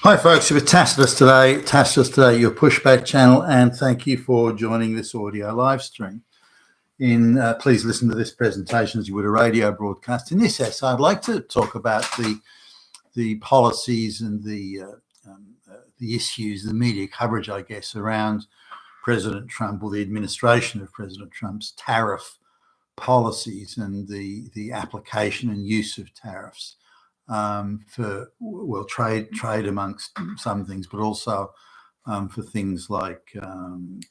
Hi folks, you're with Tacitus today, your pushback channel, and thank you for joining this audio live stream. Please listen to this presentation as you would a radio broadcast. In this essay, I'd like to talk about the policies and the issues, the media coverage, I guess, around President Trump or the administration of President Trump's tariff policies and the application and use of tariffs. For trade amongst some things, but also for things like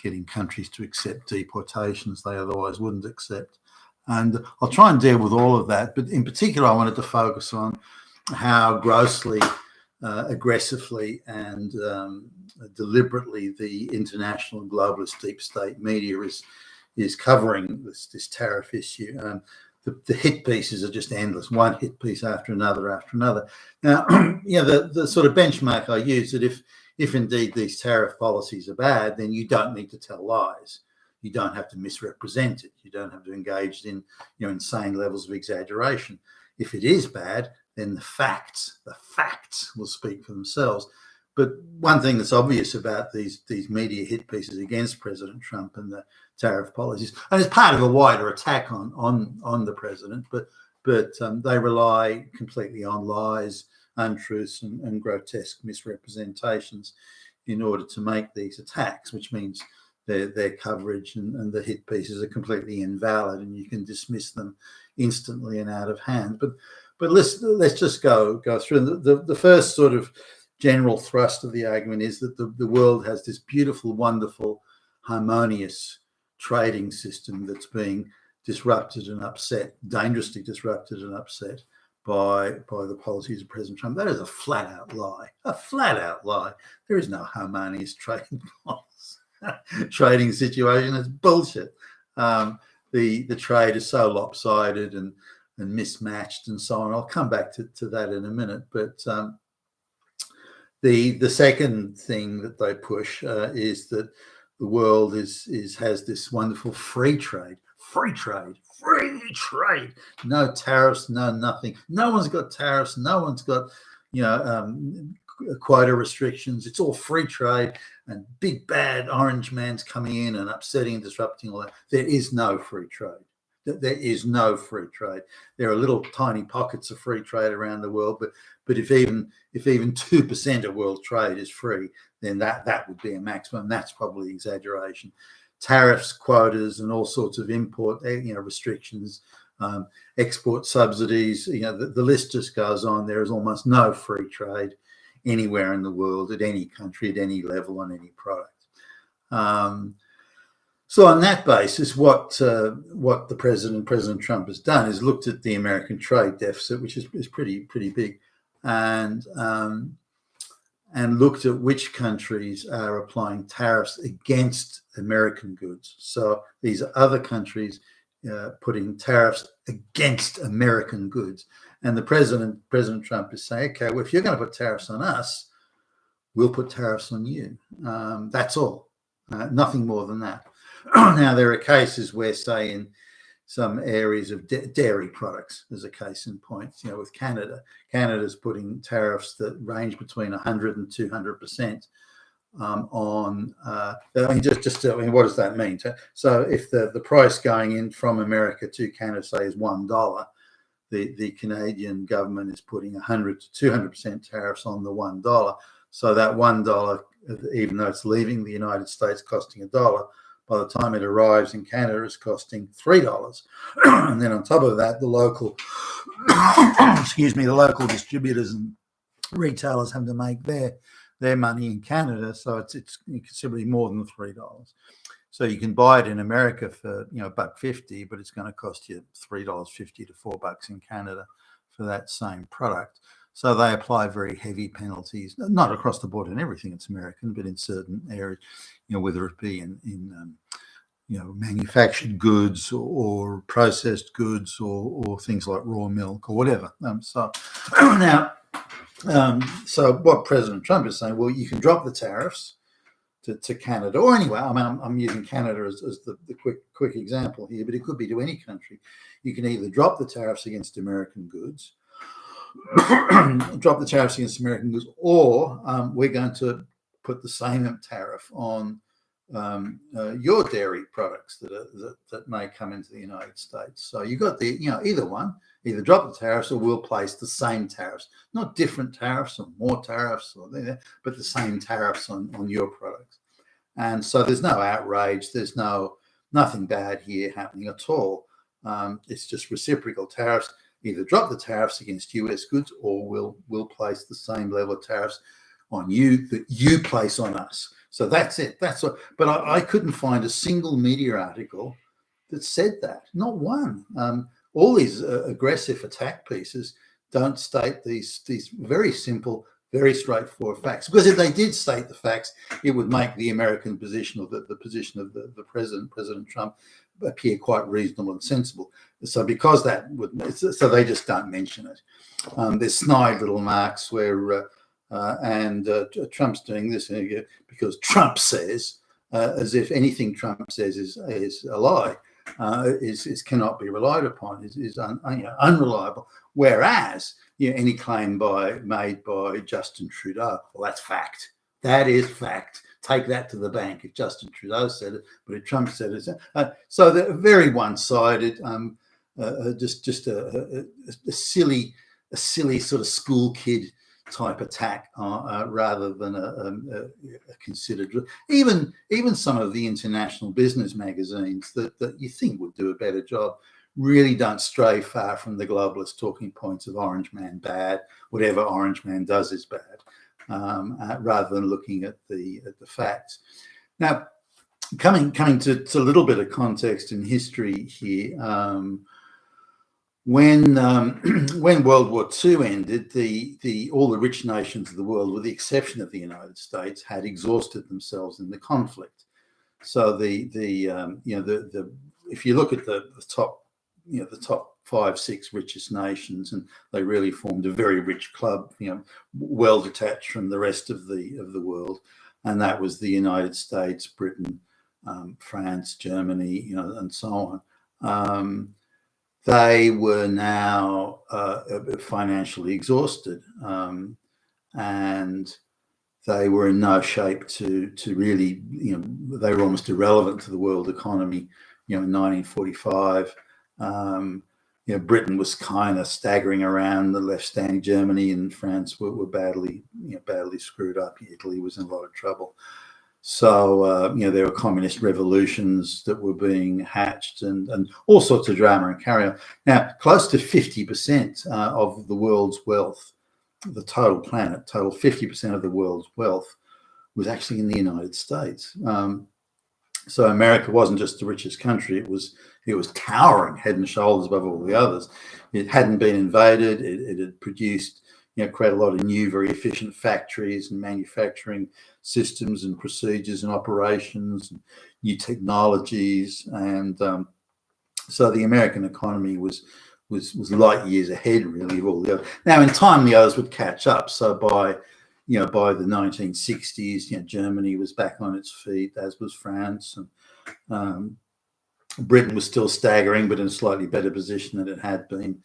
getting countries to accept deportations they otherwise wouldn't accept. And I'll try and deal with all of that, but in particular I wanted to focus on how grossly, aggressively and deliberately the international globalist deep state media is covering this tariff issue. The hit pieces are just endless, one hit piece after another. Now, the sort of benchmark I use that if indeed these tariff policies are bad, then you don't need to tell lies. You don't have to misrepresent it. You don't have to engage in insane levels of exaggeration. If it is bad, then the facts will speak for themselves. But one thing that's obvious about these media hit pieces against President Trump and the tariff policies, and it's part of a wider attack on the president, but they rely completely on lies, untruths, and grotesque misrepresentations in order to make these attacks, which means their coverage and the hit pieces are completely invalid, and you can dismiss them instantly and out of hand. But let's just go through the first sort of general thrust of the argument is that the world has this beautiful, wonderful, harmonious trading system that's being disrupted and upset, dangerously disrupted and upset by the policies of President Trump. That is a flat-out lie. There is no harmonious trading situation. It's bullshit. The trade is so lopsided and mismatched and so on. I'll come back to that in a minute, but the second thing that they push is that the world has this wonderful free trade, no tariffs, no nothing. No one's got tariffs. No one's got quota restrictions. It's all free trade, and big bad orange man's coming in and upsetting and disrupting all that. There is no free trade. There is no free trade. There are little tiny pockets of free trade around the world, but if even 2% of world trade is free, then that would be a maximum. That's probably exaggeration. Tariffs, quotas, and all sorts of import restrictions, export subsidies. The list just goes on. There is almost no free trade anywhere in the world, at any country, at any level, on any product. So on that basis, what the President Trump has done is looked at the American trade deficit, which is pretty big, and looked at which countries are applying tariffs against American goods. So these are other countries putting tariffs against American goods, and President Trump is saying, okay, well, if you're going to put tariffs on us, we'll put tariffs on you. That's all, nothing more than that. Now, there are cases where, say, in some areas of dairy products, as a case in point, with Canada's putting tariffs that range between 100 and 200% on. What does that mean? So, if the price going in from America to Canada, say, is $1, the Canadian government is putting 100 to 200% tariffs on the $1. So that $1, even though it's leaving the United States costing $1. By the time it arrives in Canada, it's costing $3. And then on top of that, the local distributors and retailers have to make their money in Canada. So it's considerably more than $3. So you can buy it in America for $1.50, but it's going to cost you $3.50 to $4 in Canada for that same product. So they apply very heavy penalties, not across the board in everything it's American, but in certain areas, whether it be in manufactured goods or processed goods or things like raw milk or whatever. So what President Trump is saying, well, you can drop the tariffs to Canada or anywhere. I mean, I'm using Canada as the quick example here, but it could be to any country. You can either drop the tariffs against American goods, drop the tariffs against American goods, or we're going to put the same tariff on your dairy products that may come into the United States. So you've got either one, either drop the tariffs or we'll place the same tariffs, not different tariffs or more tariffs, but the same tariffs on your products. And so there's no outrage, there's nothing bad here happening at all. It's just reciprocal tariffs. Either drop the tariffs against US goods or we'll place the same level of tariffs on you that you place on us. So that's it. That's all. But I couldn't find a single media article that said that. Not one. All these aggressive attack pieces don't state these very simple, very straightforward facts. Because if they did state the facts, it would make the American position or the position of the President Trump, appear quite reasonable and sensible. So because so they just don't mention it. There's snide little marks where Trump's doing this because Trump says, as if anything Trump says is a lie, is cannot be relied upon, is unreliable. Whereas any claim made by Justin Trudeau, well, that's fact. That is fact. Take that to the bank if Justin Trudeau said it, but if Trump said it. So they're very one-sided, just a silly sort of school kid type attack rather than a considered. Even some of the international business magazines that you think would do a better job really don't stray far from the globalist talking points of Orange Man bad, whatever Orange Man does is bad. Rather than looking at the facts. Now, coming to a little bit of context and history here, when World War II ended, all the rich nations of the world, with the exception of the United States, had exhausted themselves in the conflict. So if you look at the top 5-6 richest nations, and they really formed a very rich club, well detached from the rest of the world, and that was the United States, Britain, France, Germany, and so on. They were now financially exhausted, and they were in no shape to really, they were almost irrelevant to the world economy, in 1945. Britain was kind of staggering around. The left standing. Germany and France were badly screwed up. Italy was in a lot of trouble. So there were communist revolutions that were being hatched, and all sorts of drama and carry on. Now, close to 50% of the world's wealth, the total 50% of the world's wealth, was actually in the United States. So America wasn't just the richest country; it was towering head and shoulders above all the others. It hadn't been invaded. It had produced, created a lot of new, very efficient factories and manufacturing systems and procedures and operations, and new technologies, and so the American economy was light years ahead, really, of all the others. Now, in time, the others would catch up. So by the 1960s, Germany was back on its feet, as was France, and Britain was still staggering, but in a slightly better position than it had been.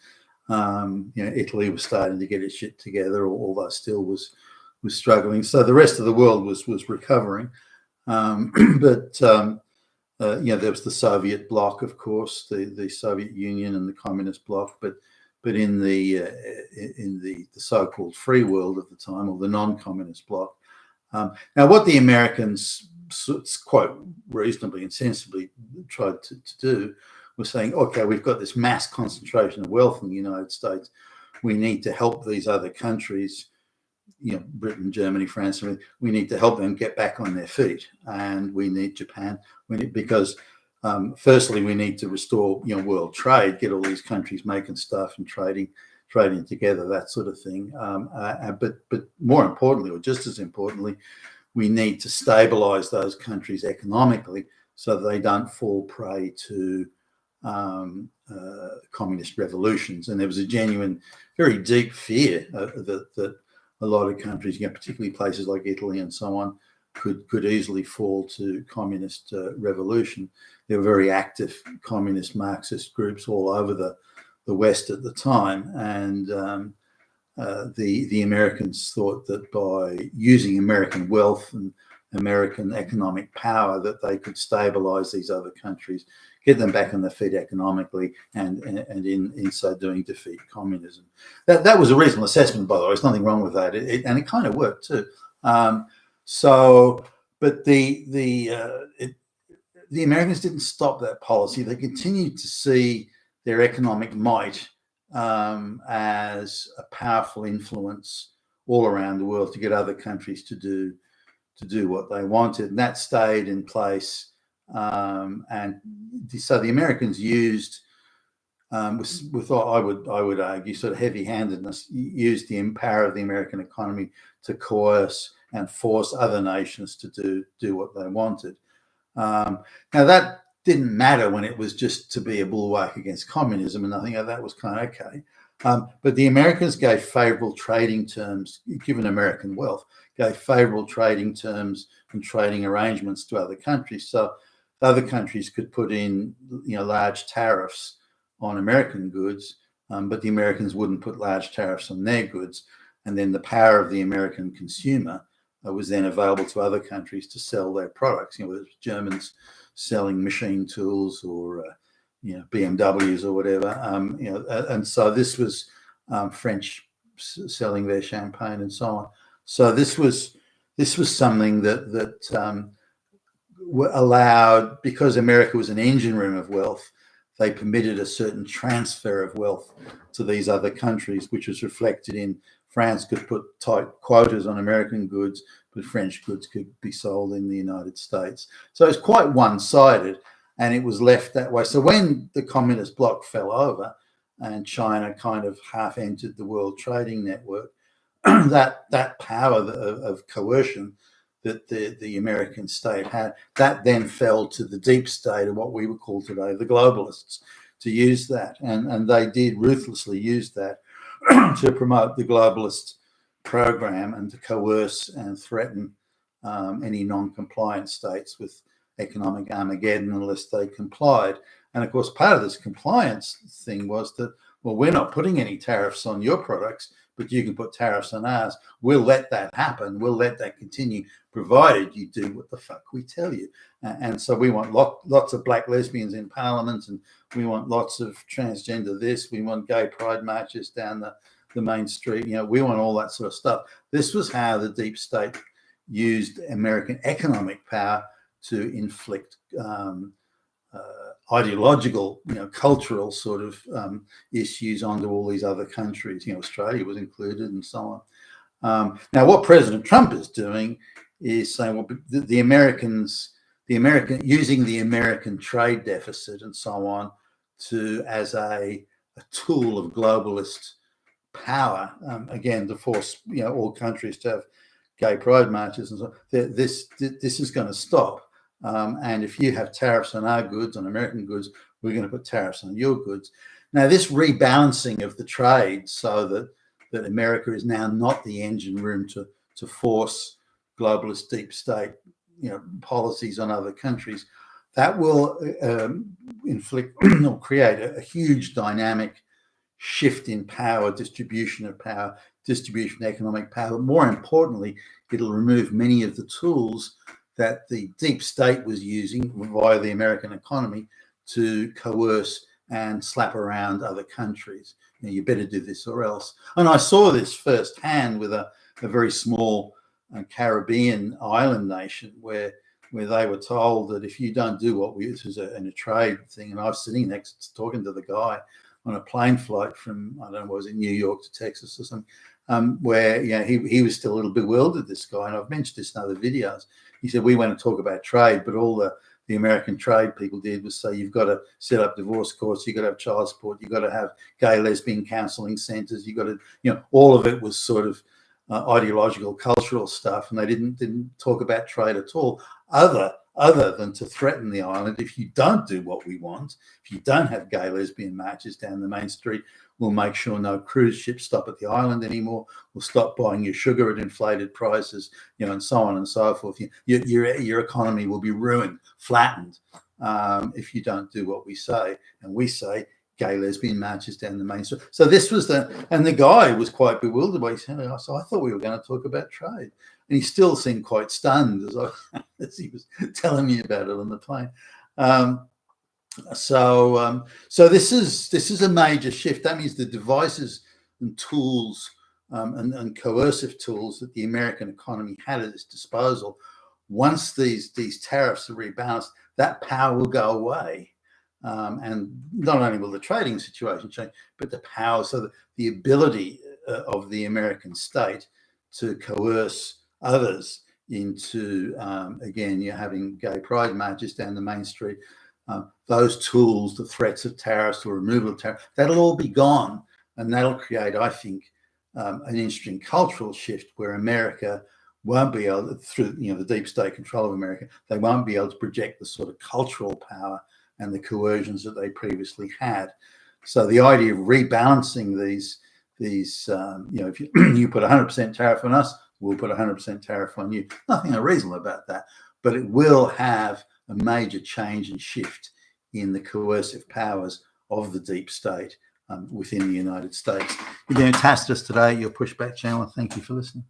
Italy was starting to get its shit together, although still was struggling. So the rest of the world was recovering, but there was the Soviet bloc, of course, the Soviet Union and the Communist bloc, but in the so-called free world of the time, or the non-communist bloc. Now, what the Americans quite reasonably and sensibly tried to do was saying, okay, we've got this mass concentration of wealth in the United States. We need to help these other countries, Britain, Germany, France. We need to help them get back on their feet, and we need Japan. Because firstly, we need to restore world trade, get all these countries making stuff and trading together, that sort of thing. But more importantly, or just as importantly, we need to stabilize those countries economically so that they don't fall prey to communist revolutions. And there was a genuine, very deep fear that a lot of countries, particularly places like Italy and so on, could easily fall to communist revolution. There were very active communist Marxist groups all over the West at the time, and the Americans thought that by using American wealth and American economic power that they could stabilize these other countries, get them back on their feet economically, and in so doing defeat communism. That was a reasonable assessment, by the way. There's nothing wrong with that, and it kind of worked too. But the Americans didn't stop that policy. They continued to see their economic might as a powerful influence all around the world to get other countries to do what they wanted, and that stayed in place. And so the Americans used, with I would argue, sort of heavy-handedness, used the power of the American economy to coerce and force other nations to do what they wanted. Now that didn't matter when it was just to be a bulwark against communism, and I think that was kind of okay. But the Americans gave favorable trading terms, given American wealth, gave favorable trading terms and trading arrangements to other countries. So other countries could put in, large tariffs on American goods, but the Americans wouldn't put large tariffs on their goods. And then the power of the American consumer was then available to other countries to sell their products. Whether it's Germans selling machine tools or BMWs or whatever. And so this was French selling their champagne and so on. So this was something that allowed, because America was an engine room of wealth, they permitted a certain transfer of wealth to these other countries, which was reflected in France could put tight quotas on American goods, but French goods could be sold in the United States. So it's quite one-sided, and it was left that way. So when the communist bloc fell over and China kind of half entered the World Trading Network, that power of coercion that the American state had, that then fell to the deep state, of what we would call today the globalists, to use that. And they did ruthlessly use that to promote the globalist program and to coerce and threaten any non-compliant states with economic Armageddon unless they complied. And of course, part of this compliance thing was that, well, we're not putting any tariffs on your products, but you can put tariffs on ours. We'll let that happen. We'll let that continue, provided you do what the fuck we tell you. And so we want lots of black lesbians in parliament, and we want lots of transgender this. We want gay pride marches down the main street. We want all that sort of stuff. This was how the deep state used American economic power to inflict ideological, cultural sort of issues onto all these other countries. Australia was included and so on. Now, what President Trump is doing is saying, well, the Americans, using the American trade deficit and so on as a tool of globalist power, again, to force all countries to have gay pride marches and so on. This is going to stop. And if you have tariffs on our goods, on American goods, we're going to put tariffs on your goods. Now, this rebalancing of the trade so that America is now not the engine room to force globalist deep state policies on other countries, that will inflict or create a huge dynamic shift in power, distribution of power, distribution of economic power. But more importantly, it'll remove many of the tools that the deep state was using via the American economy to coerce and slap around other countries. You better do this or else. And I saw this firsthand with a very small Caribbean island nation where they were told that if you don't do what this is in a trade thing, and I was sitting next talking to the guy on a plane flight from, I don't know, was it New York to Texas or something, where he was still a little bewildered, this guy, and I've mentioned this in other videos. He said, we want to talk about trade, but all the American trade people did was say, you've got to set up divorce courts, you've got to have child support, you've got to have gay, lesbian counseling centers, you've got to, all of it was sort of ideological, cultural stuff, and they didn't talk about trade at all, other than to threaten the island. If you don't do what we want, if you don't have gay, lesbian marches down the main street, we'll make sure no cruise ships stop at the island anymore. We'll stop buying your sugar at inflated prices, and so on and so forth. Your economy will be ruined, flattened, if you don't do what we say. And we say, gay lesbian marches down the main street. So this was and the guy was quite bewildered by it. He said, so I thought we were going to talk about trade. And he still seemed quite stunned as he was telling me about it on the plane. So this is a major shift. That means the devices and tools and coercive tools that the American economy had at its disposal, once these tariffs are rebalanced, that power will go away. And not only will the trading situation change, but the power, so the ability of the American state to coerce others into, again, you're having gay pride marches down the main street. Those tools, the threats of tariffs or removal of tariffs, that'll all be gone. And that'll create, I think, an interesting cultural shift where America won't be able, through the deep state control of America, they won't be able to project the sort of cultural power and the coercions that they previously had. So the idea of rebalancing these if you put 100% tariff on us, we'll put 100% tariff on you. Nothing unreasonable about that, but it will have a major change and shift in the coercive powers of the deep state within the United States. You've been at Tacitus today, your pushback channel. Thank you for listening.